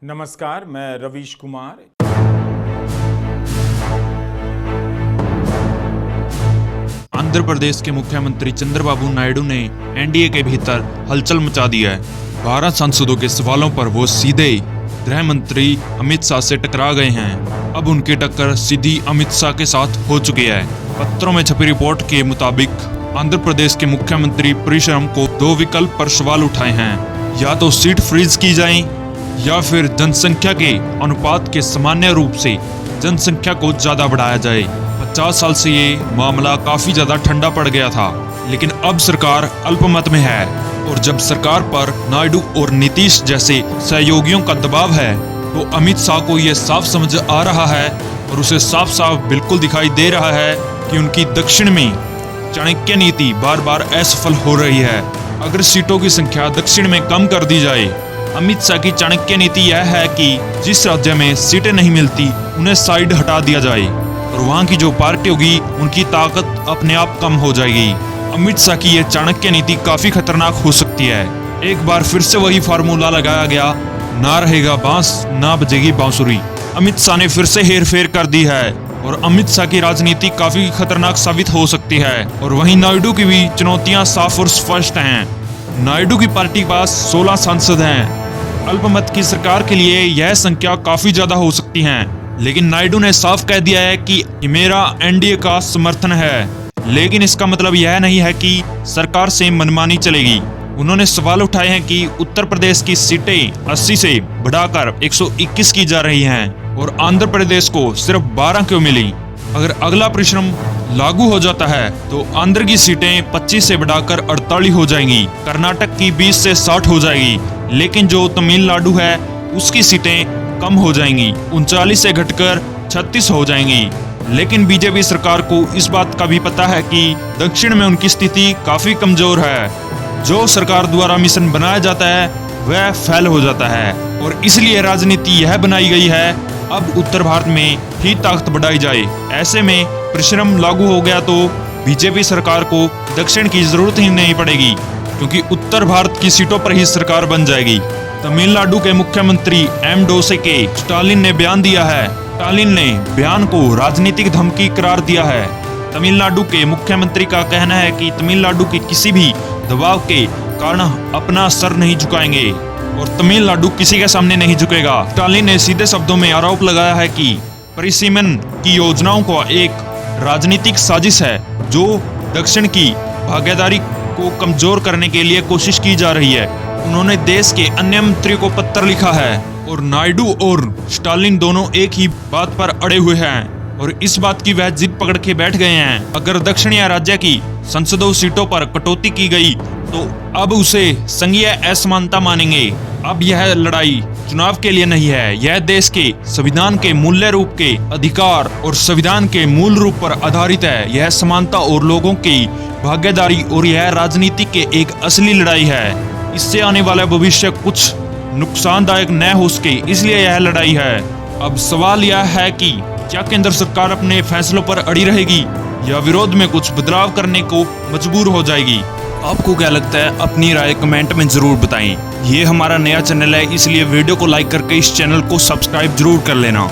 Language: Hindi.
नमस्कार, मैं रवीश कुमार। आंध्र प्रदेश के मुख्यमंत्री चंद्रबाबू नायडू ने एनडीए के भीतर हलचल मचा दी है। 12 सांसदों के सवालों पर वो सीधे गृह मंत्री अमित शाह से टकरा गए हैं। अब उनकी टक्कर सीधी अमित शाह के साथ हो चुकी है। पत्रों में छपी रिपोर्ट के मुताबिक आंध्र प्रदेश के मुख्यमंत्री परिश्रम को 2 विकल्प पर सवाल उठाए हैं, या तो सीट फ्रीज की जाए या फिर जनसंख्या के अनुपात के सामान्य रूप से जनसंख्या को ज्यादा बढ़ाया जाए। 50 साल से ये मामला काफी ज्यादा ठंडा पड़ गया था, लेकिन अब सरकार अल्पमत में है और जब सरकार पर नायडू और नीतीश जैसे सहयोगियों का दबाव है तो अमित शाह को ये साफ समझ आ रहा है और उसे साफ साफ बिल्कुल दिखाई दे रहा है कि उनकी दक्षिण में चाणक्य नीति बार बार असफल हो रही है। अगर सीटों की संख्या दक्षिण में कम कर दी जाए, अमित शाह की चाणक्य नीति यह है कि जिस राज्य में सीटें नहीं मिलती उन्हें साइड हटा दिया जाए और वहां की जो पार्टी होगी उनकी ताकत अपने आप कम हो जाएगी। अमित शाह की यह चाणक्य नीति काफी खतरनाक हो सकती है। एक बार फिर से वही फार्मूला लगाया गया, ना रहेगा बांस ना बजेगी बांसुरी। अमित शाह ने फिर से हेरफेर कर दी है और अमित शाह की राजनीति काफी खतरनाक साबित हो सकती है। और वहीं नायडू की भी चुनौतियां साफ और स्पष्ट हैं। नायडू की पार्टी के पास 16 सांसद हैं। अल्पमत की सरकार के लिए यह संख्या काफी ज्यादा हो सकती है, लेकिन नायडू ने साफ कह दिया है कि मेरा एनडीए का समर्थन है, लेकिन इसका मतलब यह नहीं है कि सरकार से मनमानी चलेगी। उन्होंने सवाल उठाए हैं कि उत्तर प्रदेश की सीटें 80 से बढ़ाकर 121 की जा रही हैं और आंध्र प्रदेश को सिर्फ 12 क्यों मिली। अगर अगला परिश्रम लागू हो जाता है तो आंध्र की सीटें 25 से बढ़ाकर 48 हो जाएंगी, कर्नाटक की 20 से 60 हो जाएगी, लेकिन जो तमिलनाडु है उसकी सीटें कम हो जाएंगी, 39 से घटकर 36 हो जाएंगी। लेकिन बीजेपी सरकार को इस बात का भी पता है कि दक्षिण में उनकी स्थिति काफी कमजोर है। जो सरकार द्वारा मिशन बनाया जाता है वह फेल हो जाता है और इसलिए राजनीति यह बनाई गई है अब उत्तर भारत में ही ताकत बढ़ाई जाए। ऐसे में परिश्रम लागू हो गया तो बीजेपी सरकार को दक्षिण की जरूरत ही नहीं पड़ेगी, क्योंकि उत्तर भारत की सीटों पर ही सरकार बन जाएगी। तमिलनाडु के मुख्यमंत्री एम डोसे के स्टालिन ने बयान दिया है। स्टालिन ने बयान को राजनीतिक धमकी करार दिया है। तमिलनाडु के मुख्यमंत्री का कहना है कि तमिलनाडु के किसी भी दबाव के कारण अपना सर नहीं झुकाएंगे और तमिलनाडु किसी के सामने नहीं झुकेगा। स्टालिन ने सीधे शब्दों में आरोप लगाया है कि परिसीमन की योजनाओं को एक राजनीतिक साजिश है जो दक्षिण की भागीदारी को कमजोर करने के लिए कोशिश की जा रही है। उन्होंने देश के अन्य मंत्रियों को पत्र लिखा है और नायडू और स्टालिन दोनों एक ही बात पर अड़े हुए हैं और इस बात की वह जिद पकड़ के बैठ गए हैं। अगर दक्षिण या राज्य की संसदों सीटों पर कटौती की गई तो अब उसे संघीय असमानता मानेंगे। अब यह लड़ाई चुनाव के लिए नहीं है, यह देश के संविधान के मूल्य रूप के अधिकार और संविधान के मूल रूप पर आधारित है। यह समानता और लोगों की भागीदारी और यह राजनीति के एक असली लड़ाई है। इससे आने वाला भविष्य कुछ नुकसानदायक न हो सके, इसलिए यह लड़ाई है। अब सवाल यह है कि क्या केंद्र सरकार अपने फैसलों पर अड़ी रहेगी या विरोध में कुछ बदलाव करने को मजबूर हो जाएगी। आपको क्या लगता है? अपनी राय कमेंट में जरूर बताएं। ये हमारा नया चैनल है, इसलिए वीडियो को लाइक करके इस चैनल को सब्सक्राइब जरूर कर लेना।